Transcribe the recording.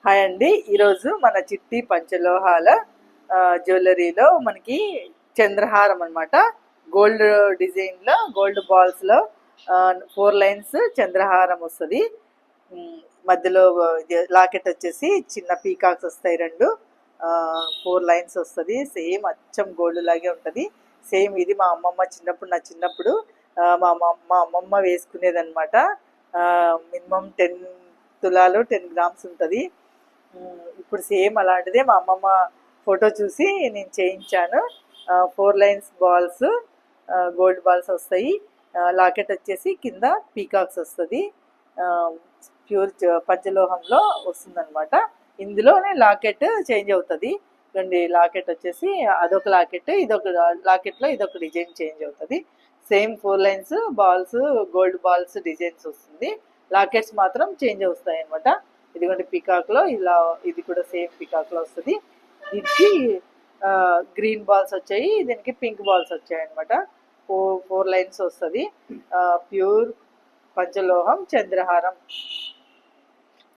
Hi అండి. ఈరోజు మన చిట్టి పంచలోహాల జ్యువెలరీలో మనకి చంద్రహారం అనమాట. గోల్డ్ డిజైన్లో గోల్డ్ బాల్స్లో 4 లైన్స్ చంద్రహారం వస్తుంది. మధ్యలో లాకెట్ వచ్చేసి చిన్న పీకాక్స్ వస్తాయి, 2 4 లైన్స్ వస్తుంది. సేమ్ అచ్చం గోల్డ్ లాగే ఉంటుంది. సేమ్ ఇది మా అమ్మమ్మ చిన్నప్పుడు, నా చిన్నప్పుడు మా అమ్మమ్మ వేసుకునేదన్నమాట. మినిమం 10 తులాలు 10 గ్రామ్స్ ఉంటుంది. ఇప్పుడు సేమ్ అలాంటిదే మా అమ్మమ్మ ఫోటో చూసి నేను చేయించాను. 4 లైన్స్ బాల్స్, గోల్డ్ బాల్స్ వస్తాయి. లాకెట్ వచ్చేసి కింద పీకాక్స్ వస్తుంది. ప్యూర్ పంచలోహంలో వస్తుందన్నమాట. ఇందులోనే లాకెట్ చేంజ్ అవుతుంది. రెండు లాకెట్ వచ్చేసి అదొక లాకెట్, ఇదొక లాకెట్లో ఇదొక డిజైన్ చేంజ్ అవుతుంది. Same 4 lines balls, gold balls designs వస్తుంది. లాకెట్స్ మాత్రం చేంజ్ అవుతాయి అనమాట. ఇదిగోండి పీకాక్లో ఇలా, ఇది కూడా సేమ్ పీకాక్లో వస్తుంది. దీనికి గ్రీన్ బాల్స్ వచ్చాయి, దీనికి పింక్ బాల్స్ వచ్చాయి అనమాట. 4 లైన్స్ వస్తుంది. ప్యూర్ పంచలోహం చంద్రహారం.